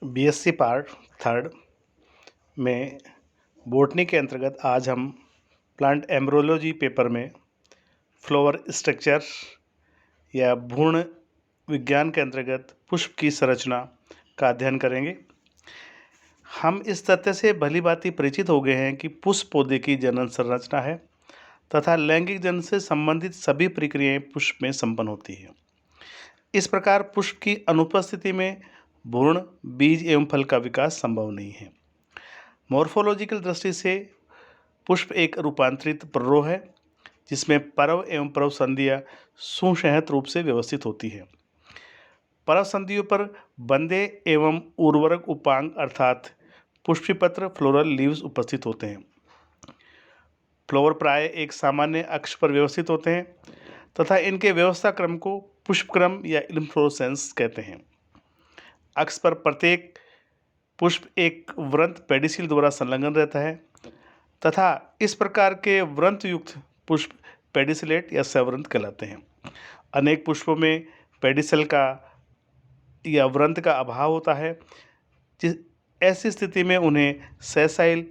BSc part third में botany के अंतर्गत आज हम प्लांट एम्ब्रोलॉजी पेपर में फ्लावर स्ट्रक्चर या भ्रूण विज्ञान के अंतर्गत पुष्प की संरचना का अध्ययन करेंगे। हम इस तथ्य से भलीभांति परिचित हो गए हैं कि पुष्प पौधे की जनन संरचना है तथा लैंगिक जनन से संबंधित सभी प्रक्रियाएं पुष्प में संपन्न होती हैं। इस प्रकार पुष्प की अनुपस्थिति में भ्रूण, बीज एवं फल का विकास संभव नहीं है। मॉर्फोलॉजिकल दृष्टि से पुष्प एक रूपांतरित प्ररोह है जिसमें परव एवं परव संधियां सुसंहत रूप से व्यवस्थित होती है। परव संधियों पर बंदे एवं उर्वरक उपांग अर्थात पुष्पपत्र फ्लोरल लीव्स उपस्थित होते हैं। फ्लावर प्राय एक सामान्य अक्ष पर व्यवस्थित होते हैं तथा इनके व्यवस्था क्रम को पुष्पक्रम या इन्फ्लोरेसेंस कहते हैं। अक्ष पर प्रत्येक पुष्प एक वृंत पेडिसिल द्वारा संलग्न रहता है तथा इस प्रकार के वृंत युक्त पुष्प पेडिसिलेट या सवृंत कहलाते हैं। अनेक पुष्पों में पेडिसल का या वृंत का अभाव होता है। ऐसी स्थिति में उन्हें सेसाइल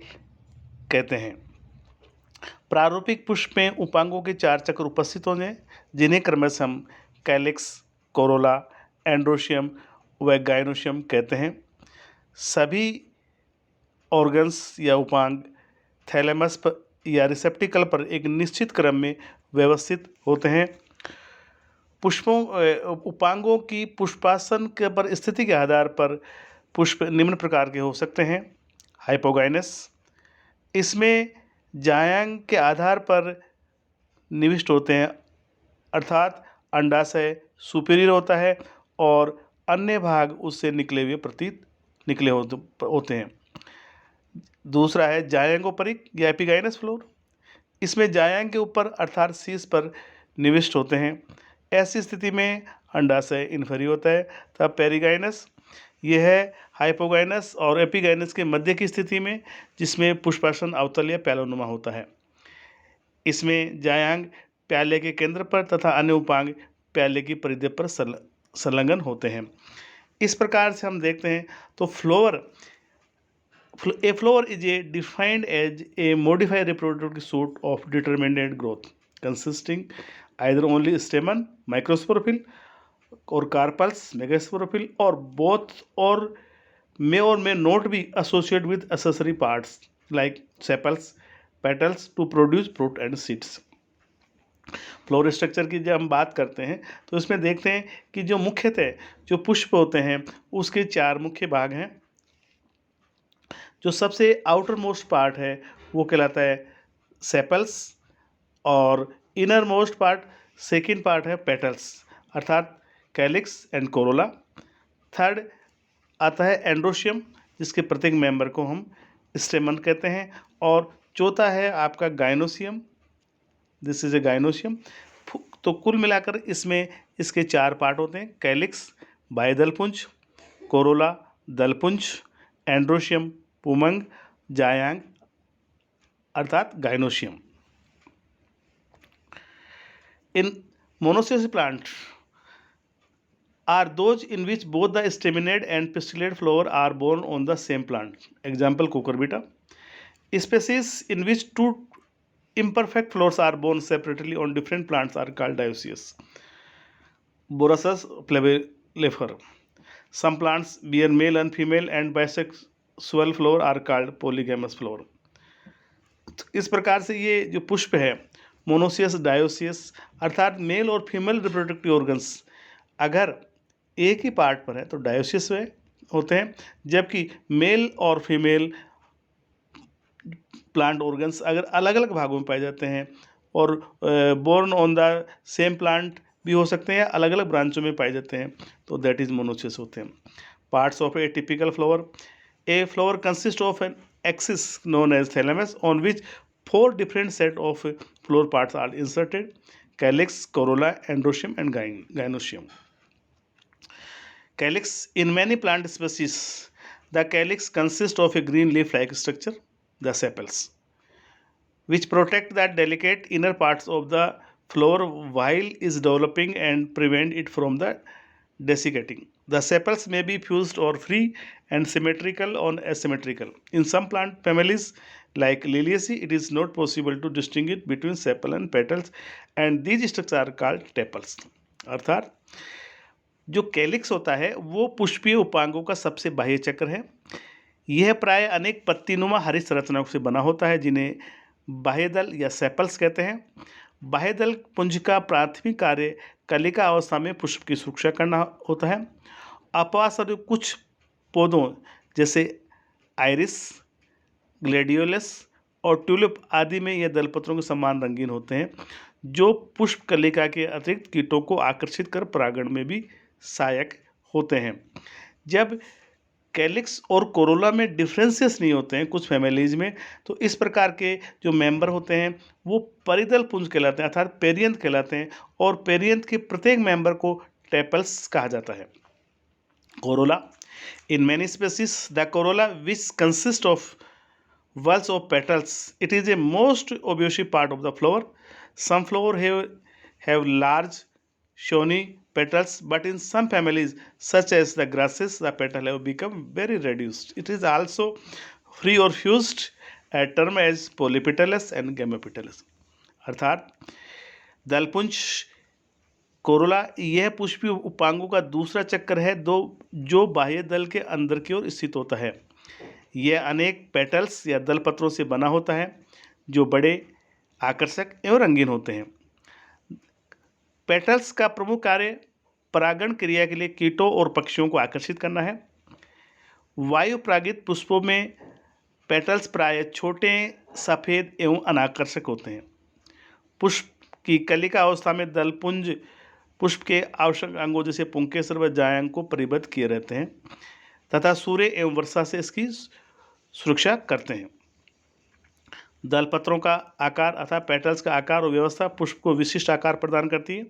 कहते हैं। प्रारूपिक पुष्प में उपांगों के 4 चक्र उपस्थित होते हैं जिन्हें क्रमशः हम कैलिक्स, कोरोला, एंड्रोशियम व गाइनोशियम कहते हैं। सभी ऑर्गन्स या उपांग थैलेमस पर या रिसेप्टिकल पर एक निश्चित क्रम में व्यवस्थित होते हैं। उपांगों की पुष्पासन के पर स्थिति के आधार पर पुष्प निम्न प्रकार के हो सकते हैं। हाइपोगाइनस, इसमें जायांग के आधार पर निविष्ट होते हैं अर्थात अंडाशय सुपीरियर होता है और अन्य भाग उससे निकले होते हैं। दूसरा है जायांगोपरिक या एपिगाइनस फ्लोर, इसमें जायांग के ऊपर अर्थात शीर्ष पर निविष्ट होते हैं। ऐसी स्थिति में अंडाशय इन्फेरियर होता है। तब पेरिगाइनस, यह है हाइपोगाइनस और एपिगाइनस के मध्य की स्थिति में जिसमें पुष्पासन अवतल या प्यालोनुमा होता है। इसमें जायांग प्याले के केंद्र पर तथा अन्य उपांग प्याले की परिधि पर संलग्न होते हैं। इस प्रकार से हम देखते हैं तो A flower is defined as a modified reproductive suit of determinate growth consisting either only stamen, microsporophyll or carpels, megasporophyll or both or may not be associated with accessory parts like sepals, petals to produce fruit and seeds. Floor structure की जब हम बात करते हैं तो इसमें देखते हैं कि जो मुख्यतः जो पुष्प होते हैं उसके 4 मुख्य भाग हैं। जो सबसे आउटर मोस्ट पार्ट है वो कहलाता है सेपल्स और inner most part second part है पेटल्स अर्थात कैलिक्स एंड कोरोला। थर्ड आता है एंड्रोशियम जिसके प्रत्येक मेंबर को हम स्टेमन कहते हैं और चौथा है आपका gynoecium, this is a gynoecium. तो कुल मिलाकर इसमें इसके 4 पार्ट होते हैं, कैलिक्स बाह्यदलपुंज, कोरोला दलपुंज, एंड्रोशियम पुमंग, जायांग अर्थात gynoecium. In monoecious plant are those in which both the staminate and pistillate flower are born on the same plant. Example cucurbita. Species in which 2 imperfect flowers are born separately on different plants are called dioecious. Borassus flavilefer. Some plants bear male and female and bisexual flower are called polygamous flower. इस प्रकार से ये जो पुष्प है monoecious, dioecious अर्थात mail और female reproductive organs अगर एक ही पार्ट पर है तो डायोसियस में होते हैं, जबकि मेल और फीमेल प्लांट ऑर्गन्स अगर अलग अलग भागों में पाए जाते हैं और borne on the same plant भी हो सकते हैं, अलग अलग ब्रांचों में पाए जाते हैं तो दैट इज मोनोसियस होते हैं। Parts of a typical flower, a flower consist of an axis known as thalamus on which 4 different set of flower parts are inserted: calyx, corolla, androecium and gynoecium. Calyx. In many plant species, the calyx consists of a green leaf-like structure, the sepals, which protect the delicate inner parts of the flower while is developing and prevent it from the desiccating. The sepals may be fused or free and symmetrical or asymmetrical. In some plant families like Liliaceae, it is not possible to distinguish between sepal and petals, and these structures are called tepals. अर्थात जो calyx होता है वो पुष्पीय उपांगों का सबसे बाह्य चक्र है। यह प्राय अनेक पत्तीनुमा हरी संरचनाओं से बना होता है जिन्हें बाह्यदल या सेपल्स कहते हैं। बाह्यदल पुंज का प्राथमिक कार्य कलिका अवस्था में पुष्प की सुरक्षा करना होता है। अपवास कुछ पौधों जैसे आइरिस, ग्लेडियोलस और ट्यूलिप आदि में यह दलपत्रों के समान रंगीन होते हैं, जो पुष्प कलिका के अतिरिक्त कीटों को आकर्षित कर परागण में भी सहायक होते हैं। जब कैलिक्स और कोरोला में डिफरेंसेस नहीं होते हैं कुछ फैमिलीज में, तो इस प्रकार के जो मेंबर होते हैं वो परिदल पुंज कहलाते हैं, अर्थात पेरियंथ कहलाते हैं, और पेरियंथ के प्रत्येक मेंबर को टेपल्स कहा जाता है। Corolla in many species the Corolla which consist of whorls of petals, it is a most obvious part of the flower. Some flower have large shiny petals, but in some families such as the grasses the petal have become very reduced. It is also free or fused, a term as polypetalous and gamopetalous. अर्थात दलपुंज Corolla यह पुष्पीय उपांगों का दूसरा चक्र है जो बाह्य दल के अंदर की ओर स्थित होता है। यह अनेक पेटल्स या दलपत्रों से बना होता है जो बड़े, आकर्षक एवं रंगीन होते हैं। पेटल्स का प्रमुख कार्य परागण क्रिया के लिए कीटों और पक्षियों को आकर्षित करना है। वायु परागित पुष्पों में पेटल्स प्राय छोटे, सफ़ेद एवं अनाकर्षक होते हैं। पुष्प की कलिका अवस्था में दलपुंज पुष्प के आवश्यक अंगों जैसे पुंकेसर व जायांग को परिबद्ध किए रहते हैं तथा सूर्य एवं वर्षा से इसकी सुरक्षा करते हैं। दलपत्रों का आकार अर्थात पेटल्स का आकार और व्यवस्था पुष्प को विशिष्ट आकार प्रदान करती है।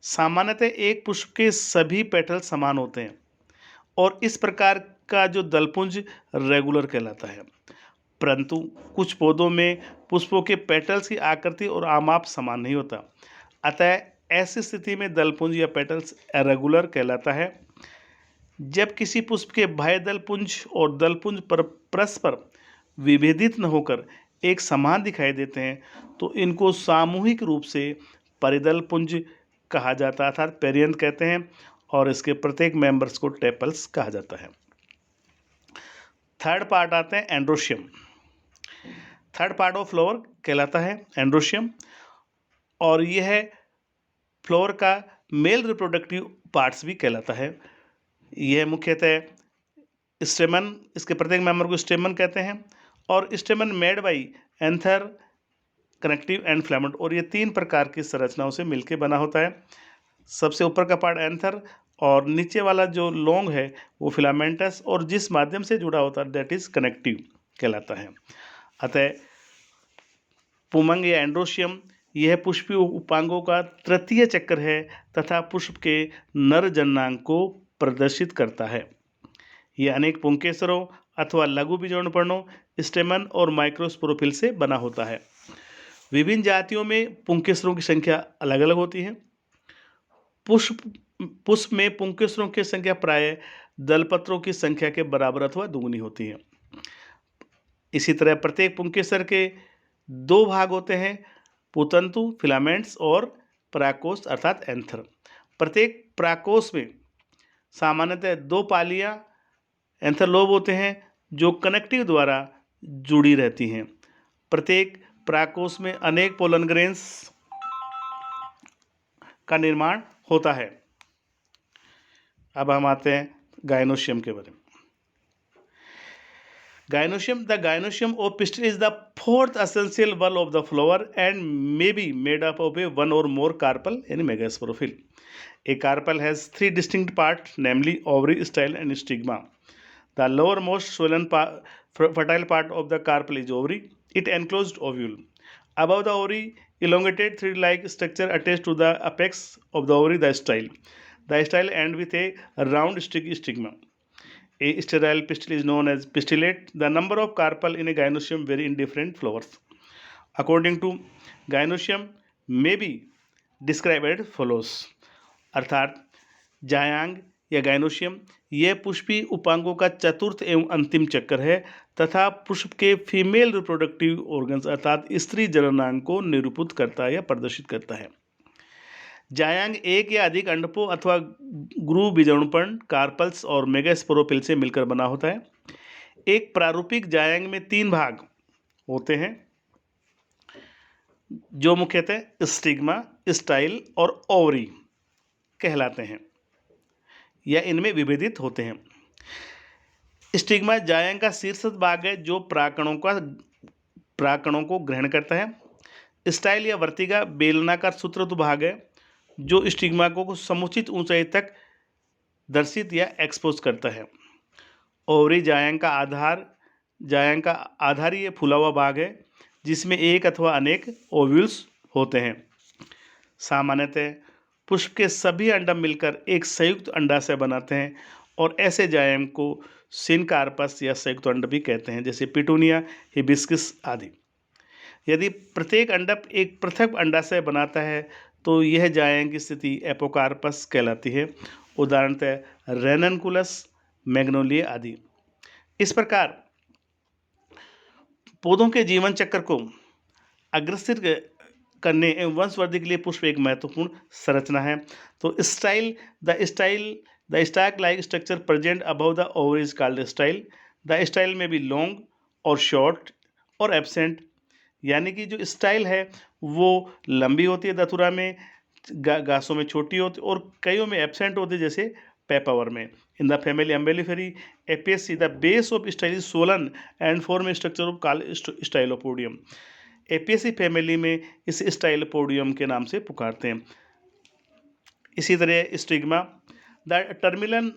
सामान्यतः एक पुष्प के सभी पेटल्स समान होते हैं और इस प्रकार का जो दलपुंज रेगुलर कहलाता है, परंतु कुछ पौधों में पुष्पों के पेटल्स की आकृति और आमाप समान नहीं होता, अतः ऐसी स्थिति में दलपुंज या पेटल्स इरेगुलर कहलाता है। जब किसी पुष्प के बाह्य दलपुंज और दलपुंज परस्पर विभेदित न होकर एक समान दिखाई देते हैं तो इनको सामूहिक रूप से परिदल पुंज कहा जाता है, अर्थात पेरियंथ कहते हैं, और इसके प्रत्येक मेंबर्स को टेपल्स कहा जाता है। थर्ड पार्ट आते हैं androecium. Third part of flower कहलाता है एंड्रोशियम, और यह फ्लावर का मेल रिप्रोडक्टिव पार्ट्स भी कहलाता है। यह मुख्यतः स्टेमन, इसके प्रत्येक मेंबर को स्टेमन कहते हैं, और स्टेमन made by anther, connective and filament, और ये तीन प्रकार की संरचनाओं से मिलकर बना होता है। सबसे ऊपर का पार्ट एंथर और नीचे वाला जो लॉन्ग है वो फिलामेंटस, और जिस माध्यम से जुड़ा होता है दैट इज कनेक्टिव कहलाता है। अतः पुमंग या एंड्रोशियम यह पुष्पीय उपांगों का तृतीय चक्र है तथा पुष्प के नर जननांग को प्रदर्शित करता है। यह अनेक पुंकेसरों अथवा लघु बीजाणुपर्णों, स्टेमन और माइक्रोस्पोरोफिल से बना होता है। विभिन्न जातियों में पुंकेसरों की संख्या अलग अलग होती है। पुष्प में पुंकेसरों की संख्या प्राय दलपत्रों की संख्या के बराबर अथवा दुगुनी होती है। इसी तरह प्रत्येक पुंकेसर के दो भाग होते हैं, पुतंतु फिलामेंट्स और पराकोष अर्थात एंथर। प्रत्येक पराकोष में सामान्यतः दो पालियां एंथर लोब होते हैं जो कनेक्टिव द्वारा जुड़ी रहती हैं। प्रत्येक पराकोष में अनेक पोलन ग्रेन्स का निर्माण होता है। अब हम आते हैं गायनोशियम के बारे में। Gynoecium, the gynoecium of pistil is the fourth essential wall of the flower and may be made up of one or more carpel and megasporophyll. A carpel has three distinct parts, namely ovary, style and stigma. The lowermost swollen fertile part of the carpel is ovary. It enclosed ovule. Above the ovary, elongated thread-like structure attached to the apex of the ovary, the style. The style ends with a round sticky stigma. A sterile pistil is known as pistillate. The number of carpel in a gynoecium vary in different flowers. According to gynoecium may be described as follows. अर्थात जायांग या gynoecium यह पुष्पी उपांगों का चतुर्थ एवं अंतिम चक्र है तथा पुष्प के फीमेल रिप्रोडक्टिव ऑर्गन्स अर्थात स्त्री जननांग को निरूपित करता है या प्रदर्शित करता है। जायांग एक या अधिक अंडकों अथवा गुरु बीजाणुपर्ण, कार्पल्स और मेगास्पोरोपिल से मिलकर बना होता है। एक प्रारूपिक जायांग में 3 भाग होते हैं जो मुख्यतः स्टिग्मा, स्टाइल और ओवरी कहलाते हैं या इनमें विभेदित होते हैं। स्टिग्मा जायांग का शीर्षस्थ भाग है जो परागकणों को ग्रहण करता है। स्टाइल या वर्तिका बेलनाकार सूत्रयुक्त भाग है जो स्टिग्मा को समुचित ऊंचाई तक दर्शित या एक्सपोज करता है। ओवरी जायांग का आधारीय फूला हुआ भाग है जिसमें एक अथवा अनेक ओव्यूल्स होते हैं। सामान्यतः पुष्प के सभी अंडम मिलकर एक संयुक्त अंडाशय बनाते हैं और ऐसे जायांग को सिनकार्पस या संयुक्त अंड भी कहते हैं, जैसे पिटूनिया, हिबिस्कस आदि। यदि प्रत्येक अंडक एक पृथक अंडाशय बनाता है तो यह जायांग की स्थिति एपोकार्पस कहलाती है, उदाहरणतः रेननकुलस, मैग्नोलिया आदि। इस प्रकार पौधों के जीवन चक्र को अग्रसित करने एवं वंशवृद्धि के लिए पुष्प एक महत्वपूर्ण संरचना है। तो the stock like structure present above the ovary is called style. The style में भी लॉन्ग और शॉर्ट और एब्सेंट, यानी कि जो स्टाइल है वो लंबी होती है धतूरा में, घासों में छोटी होती है और कईयों में एब्सेंट होती है, जैसे पेपावर में। In the family umbelliferae apiaceae the base of style is swollen and form structure of called stylopodium. Apiaceae family में इस स्टाइलोपोडियम के नाम से पुकारते हैं। इसी तरह stigma the terminal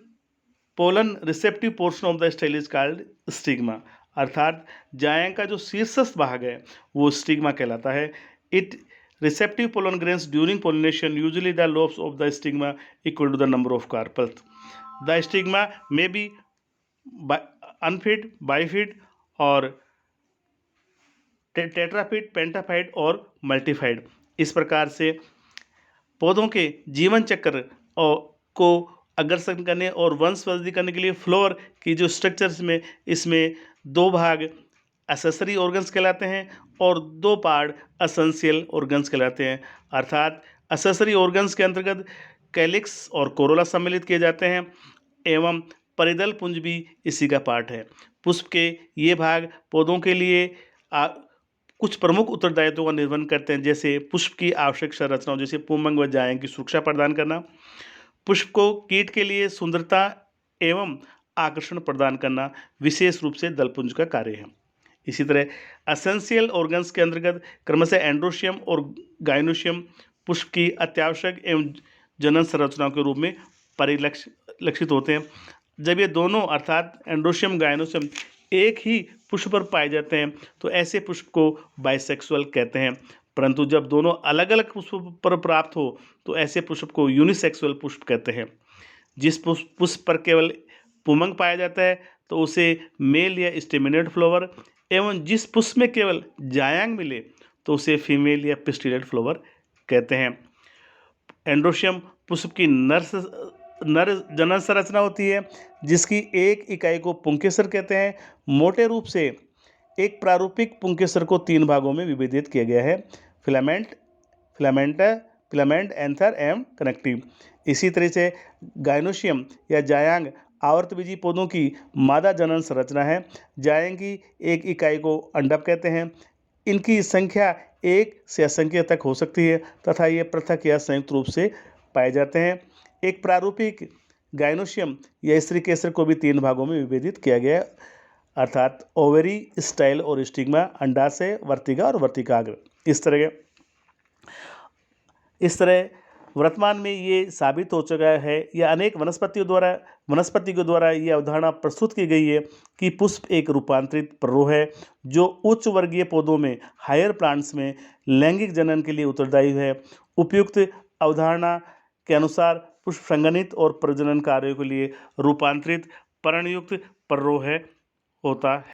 pollen receptive portion of the style is called stigma, अर्थात जायांग का जो शीर्षस्थ भाग है वो स्टिग्मा कहलाता है। It receptive pollen grains during pollination, usually the lobes of the stigma equal to the number of carpels. The stigma may be unfid, bifid और टेट्राफिड, पेंटाफाइड और मल्टीफाइड। इस प्रकार से पौधों के जीवन चक्र को अग्रसर करने और वंशवृद्धि करने के लिए फ्लोर की जो स्ट्रक्चर्स में इसमें 2 भाग एसेसरी ऑर्गन्स कहलाते हैं और 2 पार्ट एसेंशियल ऑर्गन्स कहलाते हैं। अर्थात एसेसरी ऑर्गन्स के अंतर्गत कैलिक्स और कोरोला सम्मिलित किए जाते हैं एवं परिदल पुंज भी इसी का पार्ट है। पुष्प के ये भाग पौधों के लिए कुछ प्रमुख उत्तरदायित्वों का निर्वहन करते हैं, जैसे पुष्प की आवश्यक संरचनाओं जैसे पुंबंग व जायांग की सुरक्षा प्रदान करना, पुष्प को कीट के लिए सुंदरता एवं आकर्षण प्रदान करना विशेष रूप से दलपुंज का कार्य है। इसी तरह एसेंशियल ऑर्गन्स के अंतर्गत क्रमशः एंड्रोशियम और गाइनोशियम पुष्प की अत्यावश्यक एवं जनन संरचनाओं के रूप में परिलक्षित होते हैं। जब ये दोनों अर्थात एंड्रोशियम, गाइनोशियम एक ही पुष्प पर पाए जाते हैं तो ऐसे पुष्प को बाइसेक्सुअल कहते हैं, परंतु जब दोनों अलग अलग पुष्प पर प्राप्त हो तो ऐसे पुष्प को यूनिसेक्सुअल पुष्प कहते हैं। जिस पुष्प पर केवल पुमंग पाया जाता है तो उसे मेल या स्टेमिनेट फ्लावर, एवं जिस पुष्प में केवल जायांग मिले तो उसे फीमेल या पिस्टिलेट फ्लावर कहते हैं। एंड्रोशियम पुष्प की नर जनन संरचना होती है जिसकी एक इकाई को पुंकेसर कहते हैं। मोटे रूप से एक प्रारूपिक पुंकेसर को 3 भागों में विभेदित किया गया है, फिलामेंट, एंथर एवं कनेक्टिव। इसी तरह से गाइनोशियम या जायांग आवर्तबीजी पौधों की मादा जनन संरचना है। जायांग की एक इकाई को अंडक कहते हैं। इनकी संख्या 1 से असंख्य तक हो सकती है तथा ये पृथक या संयुक्त रूप से पाए जाते हैं। एक प्रारूपिक गाइनोशियम या स्त्री केसर को भी 3 भागों में विभेदित किया गया है, अर्थात ओवेरी, स्टाइल और स्टिग्मा, अंडाशय, वर्तिका और वर्तिकाग्र। इस तरह वर्तमान में ये साबित हो चुका है या अनेक वनस्पति के द्वारा ये अवधारणा प्रस्तुत की गई है कि पुष्प एक रूपांतरित प्ररोह है जो उच्च वर्गीय पौधों में, हायर प्लांट्स में लैंगिक जनन के लिए उत्तरदायी है। उपयुक्त अवधारणा के अनुसार पुष्प संगठित और प्रजनन कार्यों के लिए रूपांतरित पर्णयुक्त प्ररोह होता है।